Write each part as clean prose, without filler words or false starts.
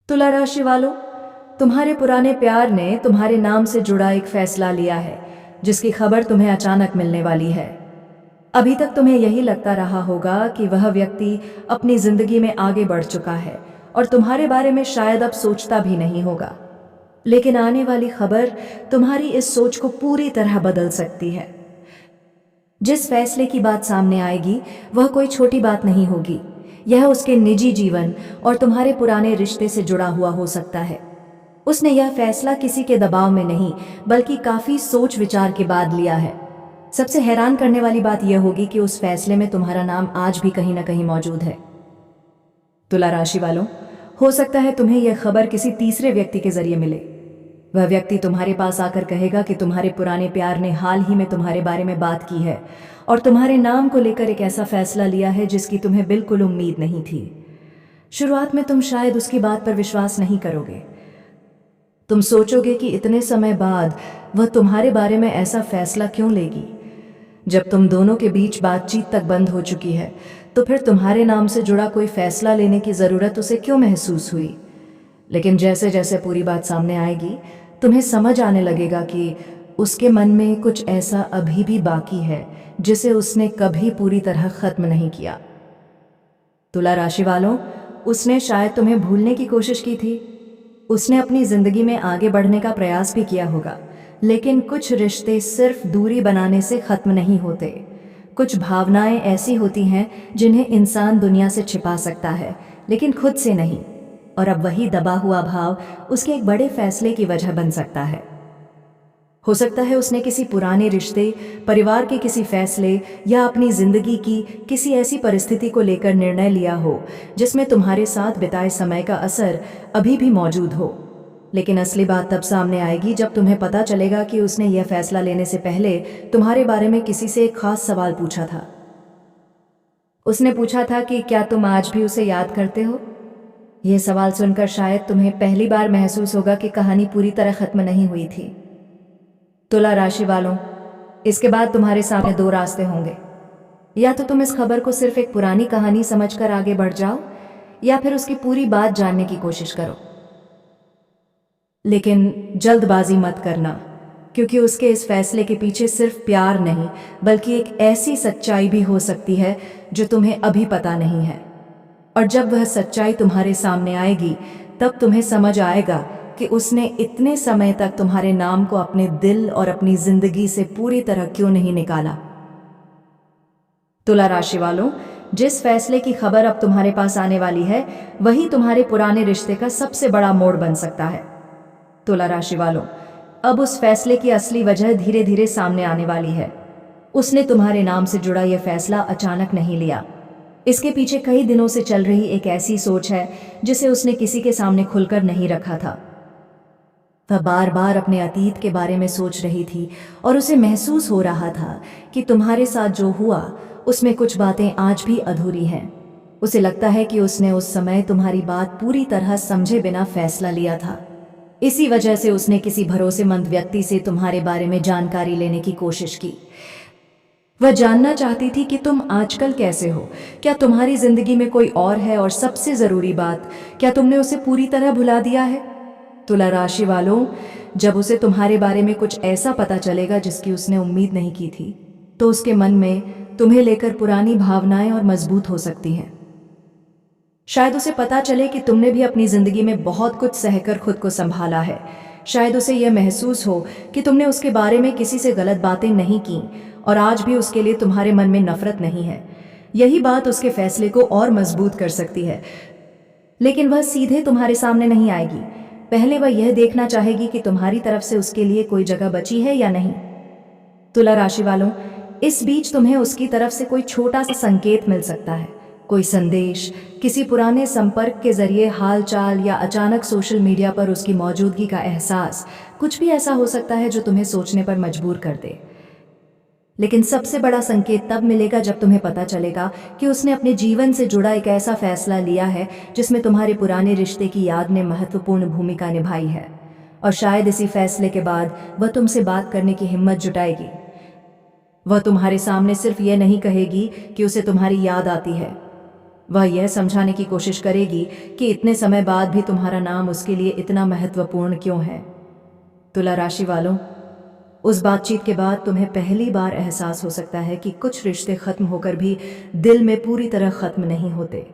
तुला राशि वालों, तुम्हारे पुराने प्यार ने तुम्हारे नाम से जुड़ा एक फैसला लिया है जिसकी खबर तुम्हें अचानक मिलने वाली है। अभी तक तुम्हें यही लगता रहा होगा कि वह व्यक्ति अपनी जिंदगी में आगे बढ़ चुका है और तुम्हारे बारे में शायद अब सोचता भी नहीं होगा। लेकिन आने वाली खबर तुम्हारी इस सोच को पूरी तरह बदल सकती है। जिस फैसले की बात सामने आएगी वह कोई छोटी बात नहीं होगी। यह उसके निजी जीवन और तुम्हारे पुराने रिश्ते से जुड़ा हुआ हो सकता है। उसने यह फैसला किसी के दबाव में नहीं बल्कि काफी सोच विचार के बाद लिया है। सबसे हैरान करने वाली बात यह होगी कि उस फैसले में तुम्हारा नाम आज भी कहीं ना कहीं मौजूद है। तुला राशि वालों, हो सकता है तुम्हें यह खबर किसी तीसरे व्यक्ति के जरिए मिले। वह व्यक्ति तुम्हारे पास आकर कहेगा कि तुम्हारे पुराने प्यार ने हाल ही में तुम्हारे बारे में बात की है और तुम्हारे नाम को लेकर एक ऐसा फैसला लिया है जिसकी तुम्हें बिल्कुल उम्मीद नहीं थी। शुरुआत में तुम शायद उसकी बात पर विश्वास नहीं करोगे। तुम सोचोगे कि इतने समय बाद वह तुम्हारे बारे में ऐसा फैसला क्यों लेगी। जब तुम दोनों के बीच बातचीत तक बंद हो चुकी है तो फिर तुम्हारे नाम से जुड़ा कोई फैसला लेने की जरूरत उसे क्यों महसूस हुई। लेकिन जैसे जैसे पूरी बात सामने आएगी तुम्हें समझ आने लगेगा कि उसके मन में कुछ ऐसा अभी भी बाकी है जिसे उसने कभी पूरी तरह खत्म नहीं किया। तुला राशि वालों, उसने शायद तुम्हें भूलने की कोशिश की थी। उसने अपनी जिंदगी में आगे बढ़ने का प्रयास भी किया होगा, लेकिन कुछ रिश्ते सिर्फ दूरी बनाने से खत्म नहीं होते। कुछ भावनाएं ऐसी होती हैं जिन्हें इंसान दुनिया से छिपा सकता है लेकिन खुद से नहीं, और अब वही दबा हुआ भाव उसके एक बड़े फैसले की वजह बन सकता है। हो सकता है उसने किसी पुराने रिश्ते, परिवार के किसी फैसले या अपनी जिंदगी की किसी ऐसी परिस्थिति को लेकर निर्णय लिया हो जिसमें तुम्हारे साथ बिताए समय का असर अभी भी मौजूद हो। लेकिन असली बात तब सामने आएगी जब तुम्हें पता चलेगा कि उसने यह फैसला लेने से पहले तुम्हारे बारे में किसी से एक खास सवाल पूछा था। उसने पूछा था कि क्या तुम आज भी उसे याद करते हो। यह सवाल सुनकर शायद तुम्हें पहली बार महसूस होगा कि कहानी पूरी तरह खत्म नहीं हुई थी। तुला राशि वालों, इसके बाद तुम्हारे सामने दो रास्ते होंगे। या तो तुम इस खबर को सिर्फ एक पुरानी कहानी समझकर आगे बढ़ जाओ या फिर उसकी पूरी बात जानने की कोशिश करो। लेकिन जल्दबाजी मत करना, क्योंकि उसके इस फैसले के पीछे सिर्फ प्यार नहीं बल्कि एक ऐसी सच्चाई भी हो सकती है जो तुम्हें अभी पता नहीं है। और जब वह सच्चाई तुम्हारे सामने आएगी तब तुम्हें समझ आएगा कि उसने इतने समय तक तुम्हारे नाम को अपने दिल और अपनी जिंदगी से पूरी तरह क्यों नहीं निकाला। तुला राशि वालों, जिस फैसले की खबर अब तुम्हारे पास आने वाली है वही तुम्हारे पुराने रिश्ते का सबसे बड़ा मोड़ बन सकता है। तुला राशि वालों, अब उस फैसले की असली वजह धीरे धीरे सामने आने वाली है। उसने तुम्हारे नाम से जुड़ा यह फैसला अचानक नहीं लिया। इसके पीछे कई दिनों से चल रही एक ऐसी सोच है जिसे उसने किसी के सामने खुलकर नहीं रखा था। वह बार बार अपने अतीत के बारे में सोच रही थी और उसे महसूस हो रहा था कि तुम्हारे साथ जो हुआ उसमें कुछ बातें आज भी अधूरी हैं। उसे लगता है कि उसने उस समय तुम्हारी बात पूरी तरह समझे बिना फैसला लिया था। इसी वजह से उसने किसी भरोसेमंद व्यक्ति से तुम्हारे बारे में जानकारी लेने की कोशिश की। वह जानना चाहती थी कि तुम आजकल कैसे हो, क्या तुम्हारी जिंदगी में कोई और है, और सबसे जरूरी बात, क्या तुमने उसे पूरी तरह भुला दिया है। तुला राशि वालों, जब उसे तुम्हारे बारे में कुछ ऐसा पता चलेगा जिसकी उसने उम्मीद नहीं की थी तो उसके मन में तुम्हें लेकर पुरानी भावनाएं और मजबूत हो सकती हैं। शायद उसे पता चले कि तुमने भी अपनी जिंदगी में बहुत कुछ सहकर खुद को संभाला है। शायद उसे यह महसूस हो कि तुमने उसके बारे में किसी से गलत बातें नहीं की और आज भी उसके लिए तुम्हारे मन में नफरत नहीं है। यही बात उसके फैसले को और मजबूत कर सकती है। लेकिन वह सीधे तुम्हारे सामने नहीं आएगी। पहले वह यह देखना चाहेगी कि तुम्हारी तरफ से उसके लिए कोई जगह बची है या नहीं। तुला राशि वालों, इस बीच तुम्हें उसकी तरफ से कोई छोटा सा संकेत मिल सकता है, कोई संदेश, किसी पुराने संपर्क के जरिए हाल चाल, या अचानक सोशल मीडिया पर उसकी मौजूदगी का एहसास। कुछ भी ऐसा हो सकता है जो तुम्हें सोचने पर मजबूर कर दे। लेकिन सबसे बड़ा संकेत तब मिलेगा जब तुम्हें पता चलेगा कि उसने अपने जीवन से जुड़ा एक ऐसा फैसला लिया है जिसमें तुम्हारे पुराने रिश्ते की याद ने महत्वपूर्ण भूमिका निभाई है। और शायद इसी फैसले के बाद वह तुमसे बात करने की हिम्मत जुटाएगी। वह तुम्हारे सामने सिर्फ यह नहीं कहेगी कि उसे तुम्हारी याद आती है, वह यह समझाने की कोशिश करेगी कि इतने समय बाद भी तुम्हारा नाम उसके लिए इतना महत्वपूर्ण क्यों है। तुला राशि वालों, उस बातचीत के बाद तुम्हें पहली बार एहसास हो सकता है कि कुछ रिश्ते खत्म होकर भी दिल में पूरी तरह खत्म नहीं होते।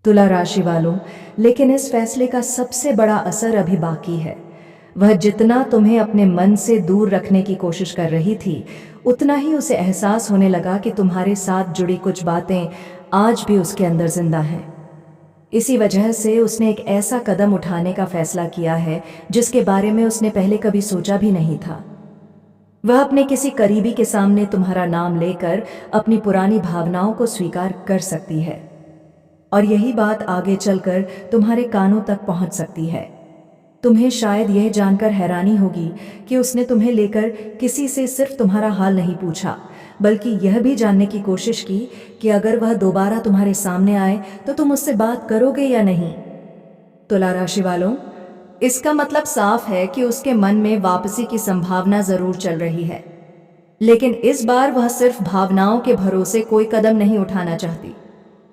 तुला राशि वालों, लेकिन इस फैसले का सबसे बड़ा असर अभी बाकी है। वह जितना तुम्हें अपने मन से दूर रखने की कोशिश कर रही थी, उतना ही उसे एहसास होने लगा कि तुम्हारे साथ जुड़ी कुछ बातें आज भी उसके अंदर जिंदा हैं। इसी वजह से उसने एक ऐसा कदम उठाने का फैसला किया है जिसके बारे में उसने पहले कभी सोचा भी नहीं था। वह अपने किसी करीबी के सामने तुम्हारा नाम लेकर अपनी पुरानी भावनाओं को स्वीकार कर सकती है, और यही बात आगे चलकर तुम्हारे कानों तक पहुंच सकती है। तुम्हें शायद यह जानकर हैरानी होगी कि उसने तुम्हें लेकर किसी से सिर्फ तुम्हारा हाल नहीं पूछा, बल्कि यह भी जानने की कोशिश की कि अगर वह दोबारा तुम्हारे सामने आए तो तुम उससे बात करोगे या नहीं। तुला राशि वालों, इसका मतलब साफ है कि उसके मन में वापसी की संभावना जरूर चल रही है, लेकिन इस बार वह सिर्फ भावनाओं के भरोसे कोई कदम नहीं उठाना चाहती।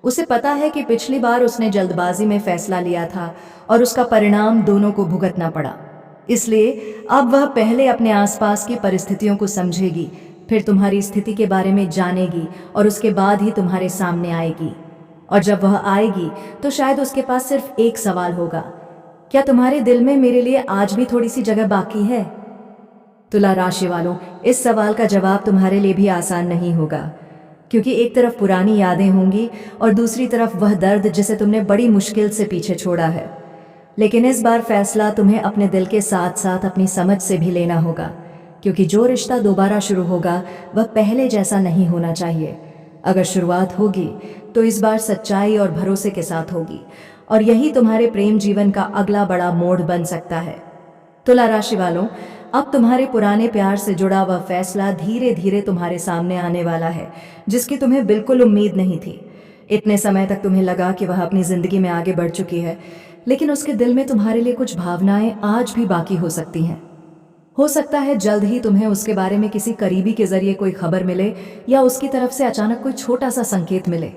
उसे पता है कि पिछली बार उसने जल्दबाजी में फैसला लिया था और उसका परिणाम दोनों को भुगतना पड़ा। इसलिए अब वह पहले अपने आसपास की परिस्थितियों को समझेगी, फिर तुम्हारी स्थिति के बारे में जानेगी और उसके बाद ही तुम्हारे सामने आएगी। और जब वह आएगी तो शायद उसके पास सिर्फ एक सवाल होगा, क्या तुम्हारे दिल में मेरे लिए आज भी थोड़ी सी जगह बाकी है? तुला राशि वालों, इस सवाल का जवाब तुम्हारे लिए भी आसान नहीं होगा, क्योंकि एक तरफ पुरानी यादें होंगी और दूसरी तरफ वह दर्द जिसे तुमने बड़ी मुश्किल से पीछे छोड़ा है। लेकिन इस बार फैसला तुम्हें अपने दिल के साथ साथ अपनी समझ से भी लेना होगा, क्योंकि जो रिश्ता दोबारा शुरू होगा वह पहले जैसा नहीं होना चाहिए। अगर शुरुआत होगी तो इस बार सच्चाई और भरोसे के साथ होगी, और यही तुम्हारे प्रेम जीवन का अगला बड़ा मोड़ बन सकता है। तुला राशि वालों, अब तुम्हारे पुराने प्यार से जुड़ा वह फैसला धीरे धीरे तुम्हारे सामने आने वाला है, जिसकी तुम्हें बिल्कुल उम्मीद नहीं थी। इतने समय तक तुम्हें लगा कि वह अपनी जिंदगी में आगे बढ़ चुकी है, लेकिन उसके दिल में तुम्हारे लिए कुछ भावनाएं आज भी बाकी हो सकती हैं। हो सकता है जल्द ही तुम्हें उसके बारे में किसी करीबी के जरिए कोई खबर मिले, या उसकी तरफ से अचानक कोई छोटा सा संकेत मिले।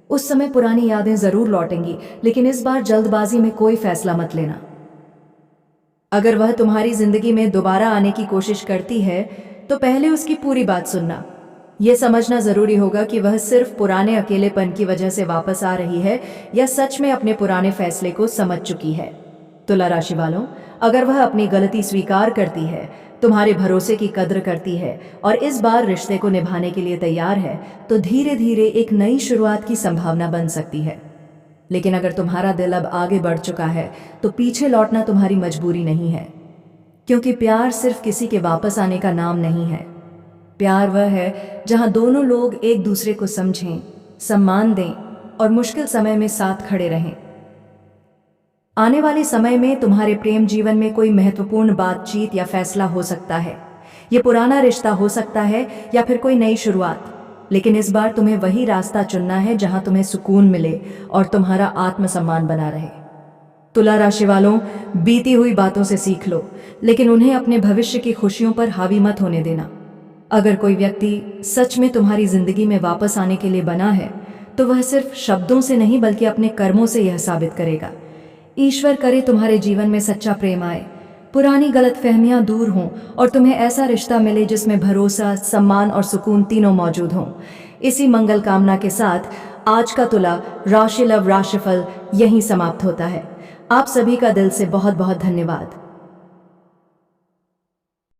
उस समय पुरानी यादें जरूर लौटेंगी, लेकिन इस बार जल्दबाजी में कोई फैसला मत लेना। अगर वह तुम्हारी जिंदगी में दोबारा आने की कोशिश करती है तो पहले उसकी पूरी बात सुनना। यह समझना जरूरी होगा कि वह सिर्फ पुराने अकेलेपन की वजह से वापस आ रही है या सच में अपने पुराने फैसले को समझ चुकी है। तुला राशि वालों, अगर वह अपनी गलती स्वीकार करती है, तुम्हारे भरोसे की कद्र करती है और इस बार रिश्ते को निभाने के लिए तैयार है, तो धीरे धीरे एक नई शुरुआत की संभावना बन सकती है। लेकिन अगर तुम्हारा दिल अब आगे बढ़ चुका है तो पीछे लौटना तुम्हारी मजबूरी नहीं है, क्योंकि प्यार सिर्फ किसी के वापस आने का नाम नहीं है। प्यार वह है जहां दोनों लोग एक दूसरे को समझें, सम्मान दें और मुश्किल समय में साथ खड़े रहें। आने वाले समय में तुम्हारे प्रेम जीवन में कोई महत्वपूर्ण बातचीत या फैसला हो सकता है। ये पुराना रिश्ता हो सकता है या फिर कोई नई शुरुआत, लेकिन इस बार तुम्हें वही रास्ता चुनना है जहां तुम्हें सुकून मिले और तुम्हारा आत्मसम्मान बना रहे। तुला राशि वालों, बीती हुई बातों से सीख लो, लेकिन उन्हें अपने भविष्य की खुशियों पर हावी मत होने देना। अगर कोई व्यक्ति सच में तुम्हारी जिंदगी में वापस आने के लिए बना है तो वह सिर्फ शब्दों से नहीं बल्कि अपने कर्मों से यह साबित करेगा। ईश्वर करे तुम्हारे जीवन में सच्चा प्रेम आए, पुरानी गलतफहमियां दूर हों और तुम्हें ऐसा रिश्ता मिले जिसमें भरोसा, सम्मान और सुकून तीनों मौजूद हों। इसी मंगल कामना के साथ आज का तुला राशि लव राशिफल यहीं समाप्त होता है। आप सभी का दिल से बहुत बहुत धन्यवाद।